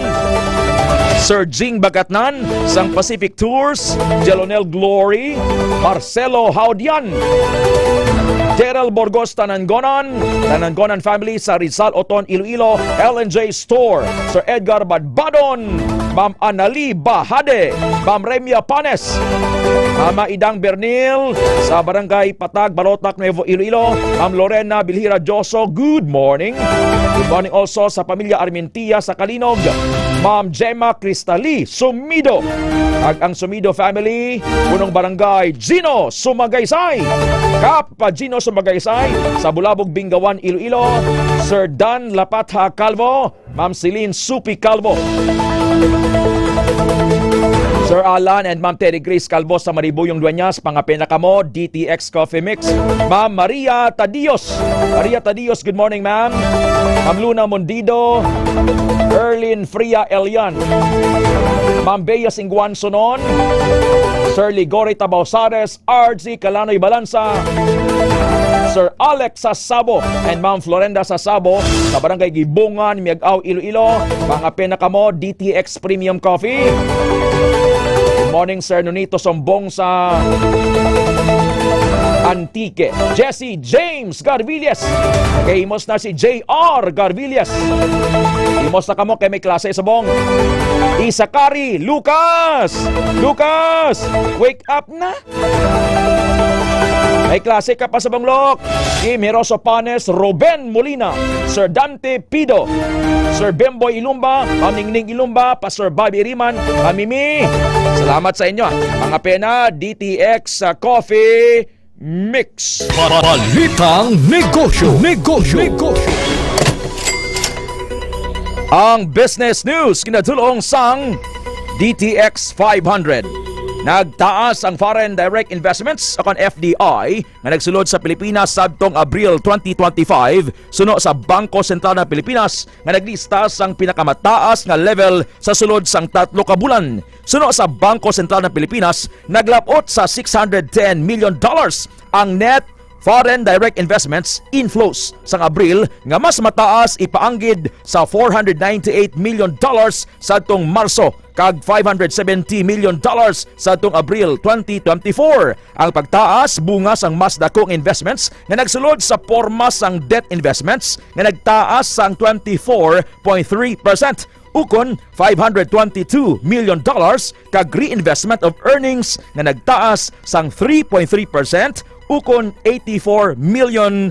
Sir Jing Bagatnan, sang Pacific Tours, Jelonel Glory, Marcelo Haudian, Terrell Borgos Tanangonan family sa Rizal Oton, Iloilo, L&J Store, Sir Edgar Badbadon, Ma'am Anali Bahade, Ma'am Remia Panes, Mama Idang Bernil sa Barangay Patag, Balotak, Nuevo Iloilo, Ma'am Lorena Bilhira Joso, good morning. Good morning also sa pamilya Armentia sa Kalinog, Ma'am Gemma Cristali Sumido, ang Sumido family, punong barangay Gino Sumagaysay, Kapa Gino Sumagaysay sa Bulabog, Bingawan, Iloilo, Sir Dan Lapatha Calvo, Ma'am Celine Supi Calvo, Sir Alan and Ma'am Terry Grace Calvo sa Maribuyong Dueñas, pangapena kamo, DTX Coffee Mix. Ma'am Maria Tadios, good morning ma'am. Ma'am Luna Mondido, Erlin Fria Elian, Ma'am Bea Singguan Sonon, Sir Ligori Tabausares, RG Calanoy Balansa, Sir Alex Sasabo and Ma'am Florenda Sasabo sa Barangay Gibungan, Miag-Ao, Iloilo, pangapena kamo, DTX Premium Coffee. Good morning Sir Nonito Sombong sa Antique, Jesse James Garvillas, kay imos na si JR Garvillas, imos na kamo kay may klase sa bong. Isakari Lucas, wake up na, may klase ka pa sa banglok. Kim Heroso Panes, Ruben Molina, Sir Dante Pido, Sir Bemboy Ilumba, Ma'am Ningning Ilumba, Pastor Bobby Riman, Ma'am Mimi, salamat sa inyo. Mga pena, DTX Coffee Mix. Balitang negosyo. Ang business news kinadulong sang DTX 500. Nagtaas ang foreign direct investments akan FDI nga nagsulod sa Pilipinas sabtong Abril 2025 suno sa Bangko Sentral ng Pilipinas nga naglista sang pinakamataas nga level sa sulod sang 3 ka bulan. Suno sa Bangko Sentral ng Pilipinas, naglapot sa $610 million ang net foreign direct investments inflows sang Abril nga mas mataas ipaanggid sa $498 million sa atong Marso kag $570 million sa atong Abril 2024. Ang pagtaas bunga sang mas dakong investments nga nagsulod sa porma sang debt investments nga nagtaas sang 24.3%. Ukon $522 million kag reinvestment of earnings nga nagtaas sang 3.3%. Ukon $84 million.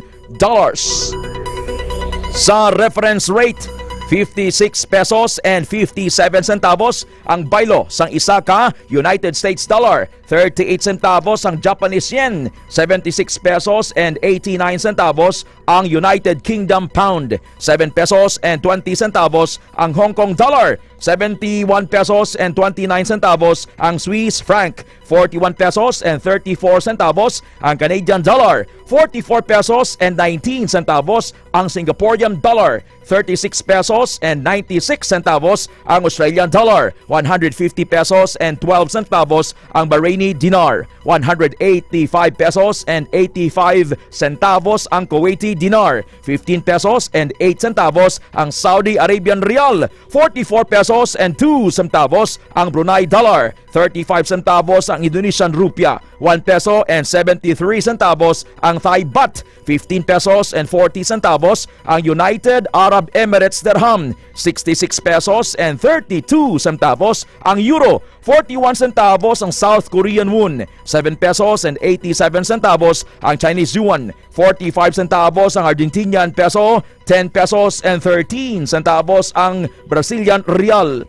Sa reference rate, 56 pesos and 57 centavos ang baylo sang isa ka United States dollar, 38 centavos ang Japanese yen, 76 pesos and 89 centavos ang United Kingdom pound, 7 pesos and 20 centavos ang Hong Kong dollar, 71 pesos and 29 centavos ang Swiss franc, 41 pesos and 34 centavos ang Canadian dollar, 44 pesos and 19 centavos ang Singaporean dollar, 36 pesos and 96 centavos ang Australian dollar, 150 pesos and 12 centavos ang Bahraini dinar, 185 pesos and 85 centavos ang Kuwaiti dinar, 15 pesos and 8 centavos ang Saudi Arabian rial, 44 pesos and 2 centavos ang Brunei dollar, 35 centavos ang Indonesian rupiah, 1 peso and 73 centavos ang Thai baht, 15 pesos and 40 centavos ang United Arab Emirates dirham, 66 pesos and 32 centavos ang euro, 41 centavos ang South Korean won, 7 pesos and 87 centavos ang Chinese yuan, 45 centavos ang Argentinian peso, 10 pesos and 13 centavos ang Brazilian real,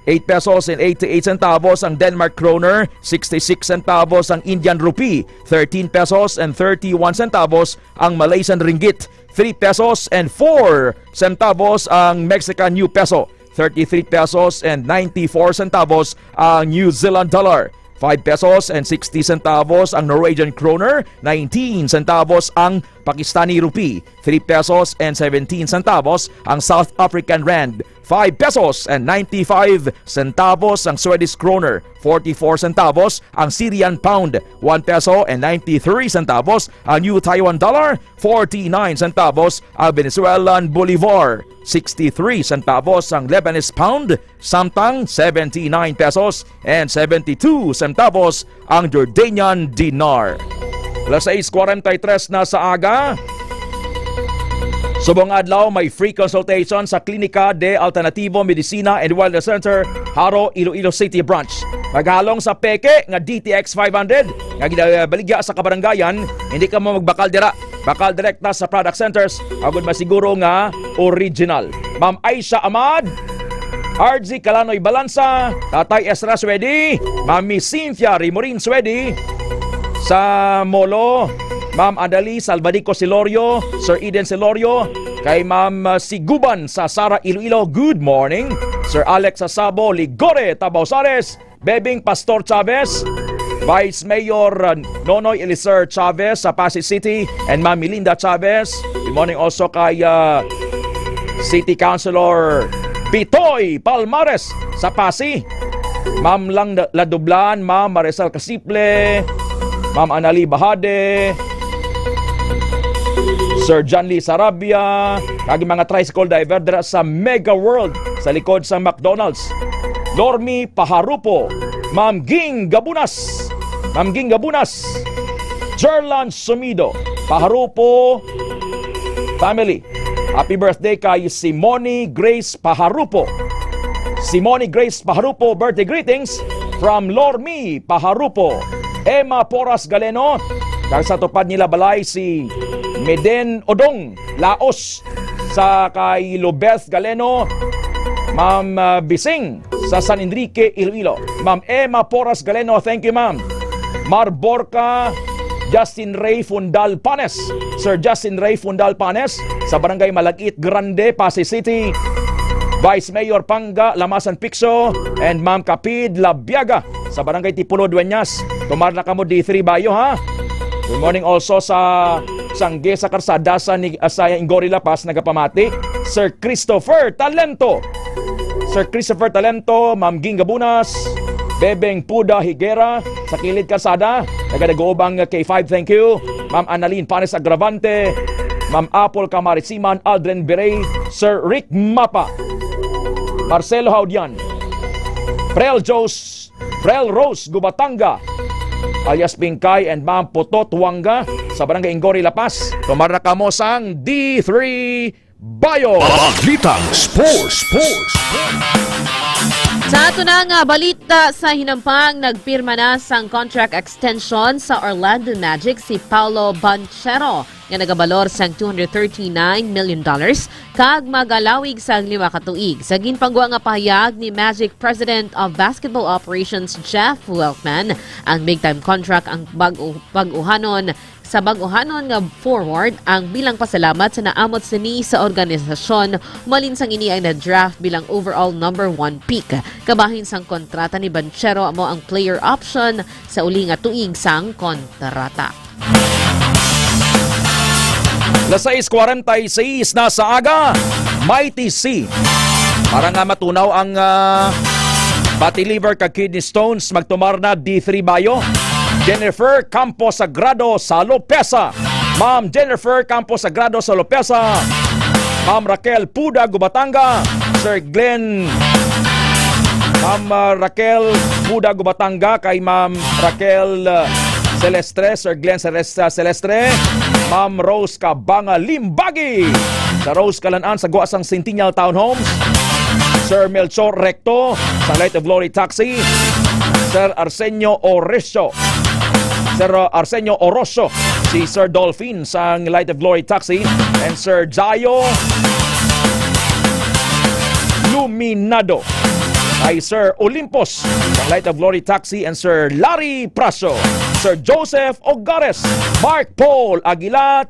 8 pesos and 88 centavos ang Denmark kroner, 66 centavos ang Indian rupee, 13 pesos and 31 centavos ang Malaysian ringgit, 3 pesos and 4 centavos ang Mexican new peso, 33 pesos and 94 centavos ang New Zealand dollar, 5 pesos and 60 centavos ang Norwegian kroner, 19 centavos ang Pakistani rupee, 3 pesos and 17 centavos ang South African rand, 5 pesos and 95 centavos ang Swedish kroner, 44 centavos ang Syrian pound, 1 peso and 93 centavos ang New Taiwan dollar, 49 centavos ang Venezuelan bolivar, 63 centavos ang Lebanese pound, samtang 79 pesos and 72 centavos ang Jordanian dinar. Alas 6:43 na sa aga. Subong adlaw may free consultation sa Klinika de Alternativo Medicina and Wellness Center, Haro, Iloilo City Branch. Maghalong sa peke nga DTX 500 nga ginabaligya sa kabarangayan, hindi ka mo magbakal dira. Bakal direkta sa product centers, agud masiguro nga original. Ma'am Aisha Ahmad, RG Calanoy Balansa, Tatay Ezra Swedi, Mami Cynthia Rimorin Swedi sa Molo, Ma'am Adali Salvadico Silorio, Sir Eden Silorio, kay Ma'am Siguban sa Sara Iloilo, good morning. Sir Alex Sasabo, Ligore, Tabausares, Bebing Pastor Chavez, Vice Mayor Nonoy Eliser Chavez sa Pasig City, and Ma'am Melinda Chavez. Good morning also kay City Councilor Pitoy Palmares sa Pasig, Ma'am Lang Ladublan, Ma'am Marisol Casiple, Ma'am Anali Bahade, Sir John Lee Sarabia, kagi mga tricycle driver dira sa Mega World sa likod sa McDonald's. Normi Paharupo, Ma'am Ging Gabunas, Ma'am Ging Gabunas, Jerlan Sumido, Paharupo family. Happy birthday kay Simone Grace Paharupo. Simone Grace Paharupo, birthday greetings from Lormi Paharupo. Emma Poras Galeno, kag sa tupad nila balay si Meden Odong Laos, sa kay Lobeth Galeno, Ma'am Bising sa San Enrique, Iloilo. Ma'am Emma Poras Galeno, thank you ma'am. Marborca Justin Ray Fundal Panes, Sir Justin Ray Fundal Panes sa Barangay Malagit Grande, Pasig City. Vice Mayor Panga Lamasan Picso, and Ma'am Kapid Labiaga sa Barangay Tipulo, Dueñas. Tumar na kamo D3 Bayo, ha? Good morning also sa Sangge sa Karsada sa Ingori La Paz, nagapamati. Sir Christopher Talento, Ma'am Ging Gabunas, Bebeng Puda Higuera sa Kilid Karsada, nagadagobang K5, thank you. Ma'am Annalyn Panes Agravante, Ma'am Apple Camarisiman, Aldrin Berey, Sir Rick Mapa, Marcelo Haudian, Prel Rose Gubatanga, alias Bingkay, and Ma'am Potot Wanga sa Barangay Ingori La Paz. Tumar na kamo sang D3 Bayo. Balitang Sports. Sa ato na nga balita sa hinampang, nagpirma na sang contract extension sa Orlando Magic si Paolo Banchero nga nagabalor sang $239 million kag magalawig sang 5 ka tuig. Sa ginpangwa nga pahayag ni Magic President of Basketball Operations Jeff Weltman, ang big-time contract ang bag-uhanon nga forward ang bilang pasalamat sa naamot sini sa organisasyon malin sang ini ay na-draft bilang overall number 1 pick. Kabahin sang kontrata ni Banchero amo ang player option sa uli nga tuig sang kontrata. Las 6:46 na sa aga, Mighty C. Para nga matunaw ang fatty liver kag kidney stones, magtumar na D3 Bayo. Jennifer Campos Sagrado sa Lopesa. Ma'am Jennifer Campos Sagrado sa Lopesa. Ma'am Raquel Puda Gubatanga. Sir Glenn. Ma'am Raquel Puda Gubatanga kay Ma'am Raquel Celestre. Sir Glenn Celestre. Ma'am Rose Cabanga Limbagi sa Rose Kalanaan sa Guasang Centennial Townhomes. Sir Melchor Recto sa Light of Glory Taxi. Sir Arsenio Orosio, si Sir Dolphin sa Light of Glory Taxi, and Sir Jayo Luminado kay Sir Olympus sa Light of Glory Taxi, and Sir Larry Praso, Sir Joseph Ogares, Mark Paul Aguilar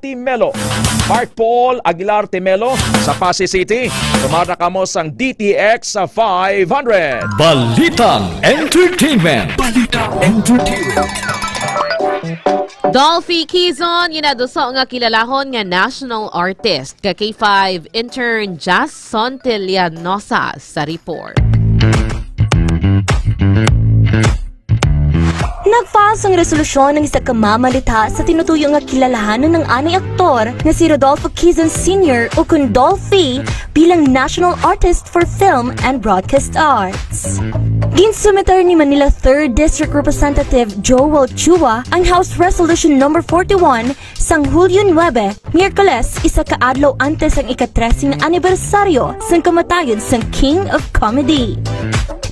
Timelo sa Pasay City. Tumara kamo sang DTX sa 500. Balitang Entertainment. Dolphy Quezon, ginaduso nga kilalahon nga national artist ka K5 intern Jazz Sontelianosa sa report. Nagfile sang resolusyon ng isa ka mamalita sa tinutuyo nga kilalahanan ng anay aktor na si Rodolfo Quezon Sr. o kun Dolphy bilang National Artist for Film and Broadcast Arts. Ginsumiter ni Manila 3rd District Representative Joel Chua ang House Resolution No. 41 sang Hulyo 9, Miyerkules, isa ka adlaw antes ang ika-13 anibersaryo sang kamatayon sang King of Comedy.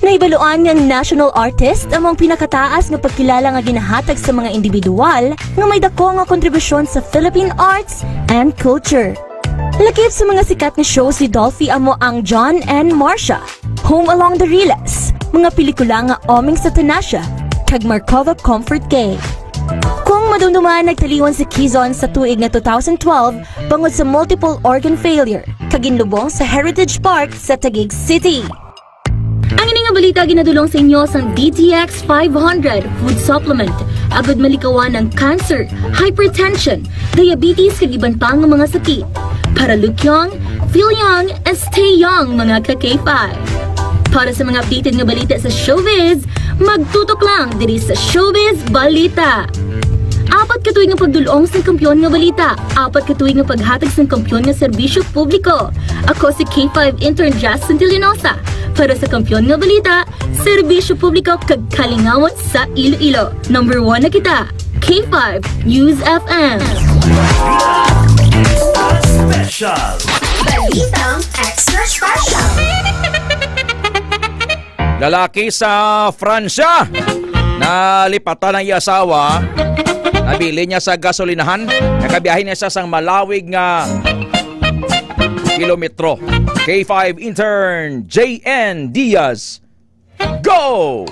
Naibaluan ng national artist among pinakataas nga pagkilala nga ginahatag sa mga individual nga may dako nga kontribusyon sa Philippine arts and culture. Lakip sa mga sikat na show si Dolphy amo ang John and Marcia, Home Along the Riles, mga pelikula nga Oming sa Tanasha, kag Markova Comfort Cave. Kung madumduman nagtaliwan si Quezon sa tuig na 2012 bangod sa multiple organ failure, kaginlubong sa Heritage Park sa Taguig City. Ang ining nga balita ginadulong sa inyo sang DTX 500 food supplement. Agad malikawan ng cancer, hypertension, diabetes kag iban pang mga sakit. Para look young, feel young, and stay young mga ka-K5. Para sa mga updated nga balita sa showbiz, magtutok lang diri sa Showbiz Balita. 4 katuig nga pagdulong sa kampyon nga balita, 4 katuig nga paghatag sa kampyon nga serbisyo publiko. Ako si K5 intern Jazz Sontelianosa para sa kampyon nga balita, serbisyo publiko kag kalingawan sa Iloilo. Number 1 na kita, K5 News FM. Special. Balitang Extra Special. Lalaki sa Fransya, nalipatan ng asawa, nabili niya sa gasolinahan, nakabiyahin niya sa sang malawig nga kilometro. K5 intern JN Diaz, go!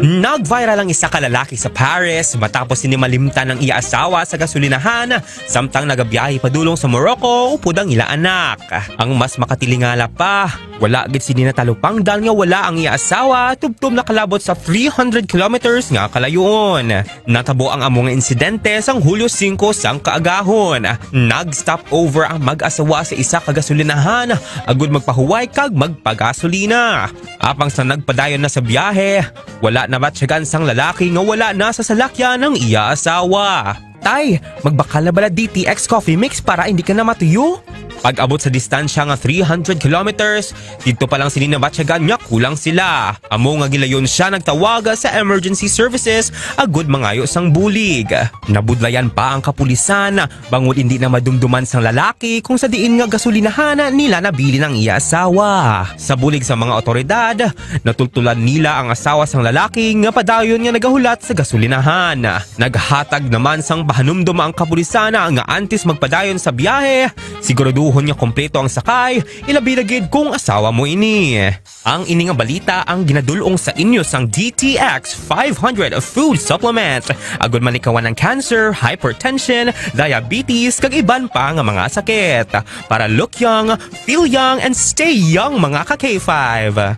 Nag-viral ang isa kalalaki sa Paris matapos sinimalimtan ng iya-asawa sa gasolinahan samtang nagabiyahe padulong sa Morocco upod ang ila anak. Ang mas makatilingala pa, wala gid sininatalupang dahil nga wala ang iya-asawa tubtob na kalabot sa 300 kilometers nga kalayon. Natabo ang among insidente sang Hulyo 5 sang kaagahon. Nag-stop over ang mag-asawa sa isa ka gasolinahan agud magpahuway kag magpagasolina. Apang sa nagpadayon na sa biyahe, wala na batsyagan sang lalaki nga wala na sa salakyan ng iya-asawa. Tay, magbakal na bala DTX coffee mix para hindi ka na matuyo? Pag-abot sa distansya nga 300 kilometers, dito pa lang sininabatsyagan niya kulang sila. Amo nga gilayon siya nagtawag sa emergency services agud mangayo sang bulig. Nabudlayan pa ang kapulisan bangod hindi na madumduman sang lalaki kung sa diin nga gasolinahan nila nabili ng iya-asawa. Sa bulig sa mga otoridad, natultulan nila ang asawa sang lalaki nga padayon nga nagahulat sa gasolinahan. Naghatag naman sang bahanumdum ang kapulisan nga antes magpadayon sa biyahe, siguraduhon niya kompleto ang sakay, ilabi na gid kung asawa mo ini. Ang ini nga balita ang ginadulong sa inyo sang DTX 500 food supplement. Agud man ikawan ng cancer, hypertension, diabetes kag iban pa nga mga sakit. Para look young, feel young, and stay young mga ka-K5.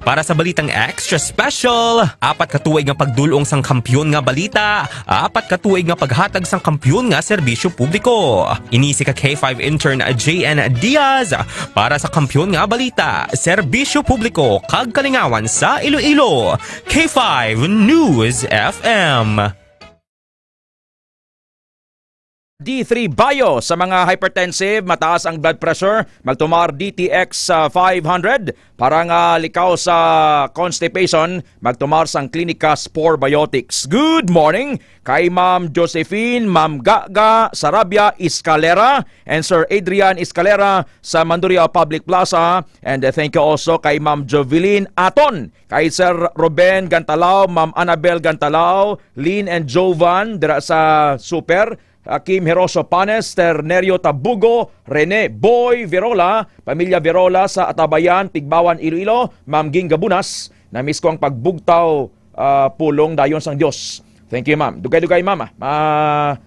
Para sa balitang extra special, 4 katuig nga pagdulong sang kampyon nga balita, 4 katuig nga paghatag sang kampyon nga serbisyo publiko. Ini si ka-K5 intern JN Diaz para sa kampyon nga balita, serbisyo publiko kag kalingawan sa Iloilo. K5 News FM. D3 Bio sa mga hypertensive, mataas ang blood pressure, magtumar DTX 500. Para nga likaw sa constipation, magtumar sang Clinica Spore Biotics. Good morning kay Ma'am Josephine, Ma'am Gaga Sarabia Escalera, and Sir Adrian Escalera sa Manduria Public Plaza. And thank you also kay Ma'am Jovelyn Aton, kay Sir Ruben Gantalao, Ma'am Annabel Gantalao, Lynn and Jovan dira sa Super, Kim Heroso Panes, Ternerio Tabugo, Rene Boy Verola, Pamilya Verola sa Atabayan, Tigbawan, Iloilo, Ma'am Ging Gabunas, na miss ko ang pagbugtaw pulong dayon sang Dios. Thank you, ma'am. Dugay-dugay, mama.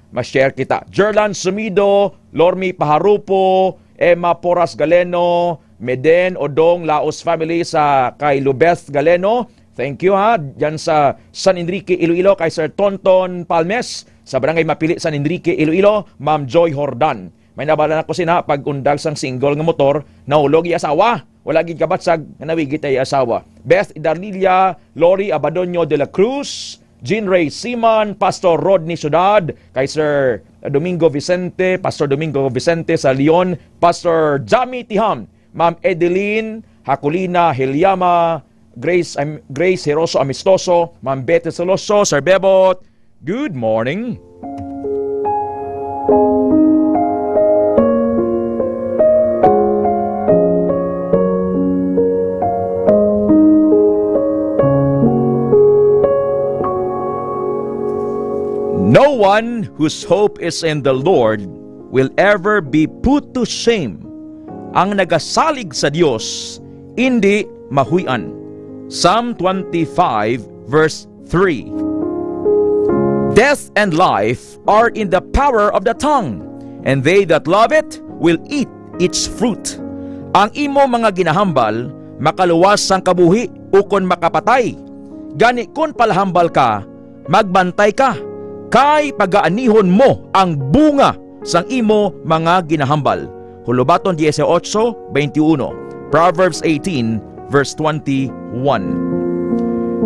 Ma-share kita. Jerlan Sumido, Lormi Paharupo, Emma Poras Galeno, Meden Odong Laos family sa kay Lubeth Galeno. Thank you ha. Diyan sa San Enrique, Iloilo, kay Sir Tonton Palmes. Sa Barangay Mapili, San Enrique, Iloilo, Ma'am Joy Hordan. May nabala na ko sina pag-undag sang single nga motor, nahulog i asawa. Wala gid kabatsag nga nawigit ay asawa. Beth Idarlilia, Lori Abadonio de la Cruz, Jean Ray Siman, Pastor Rodney Ciudad, kay Sir Domingo Vicente, Pastor Domingo Vicente sa Leon, Pastor Jami Tiham, Ma'am Edeline Hakulina Heliama, Grace Heroso Amistoso, Ma'am Bete Soloso, Sir Bebot. Good morning. No one whose hope is in the Lord will ever be put to shame. Ang nagasalig sa Diyos, hindi mahuyan. Psalm 25 verse 3. Death and life are in the power of the tongue, and they that love it will eat its fruit. Ang imo mga ginahambal, makaluwas sang kabuhi ukon makapatay. Gani kun palahambal ka, magbantay ka, kay pagaanihon mo ang bunga sang imo mga ginahambal. Hulubaton 18:21, Proverbs 18 verse 21.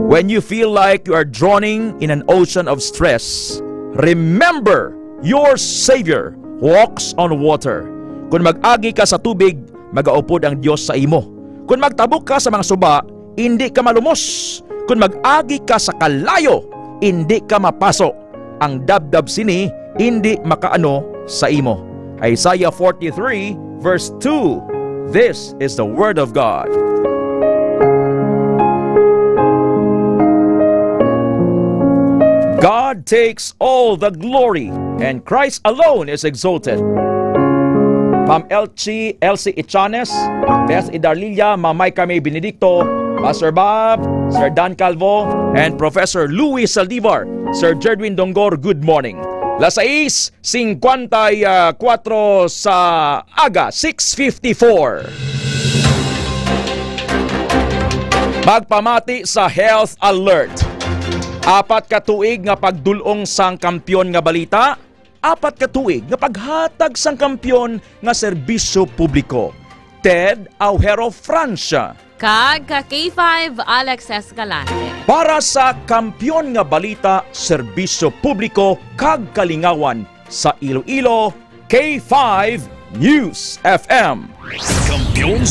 When you feel like you are drowning in an ocean of stress, remember your Savior walks on water. Kung mag-agi ka sa tubig, mag-aupod ang Diyos sa imo. Kung magtabok ka sa mga suba, hindi ka malumos. Kung mag-agi ka sa kalayo, hindi ka mapasok. Ang dabdab sini, hindi makaano sa imo. Isaiah 43 verse 2. This is the word of God. God takes all the glory and Christ alone is exalted. Ma'am Elsie Ichanes, Beth Idarlilia, Ma'am Maika May Benedicto, Pastor Bob, Sir Dan Calvo, and Professor Luis Saldivar. Sir Jedwin Dongor, good morning. Las 6:54 sa aga, 6:54. Magpamati sa Health Alert. 4 ka tuig nga pagdulong sang kampyon nga balita, 4 ka tuig nga paghatag sang kampyon nga serbisyo publiko. Ted Aujero Francia. Kag ka K5 Alex Escalante. Para sa kampyon nga balita, serbisyo publiko kag kalingawan sa Iloilo, K5 News FM. Kampyon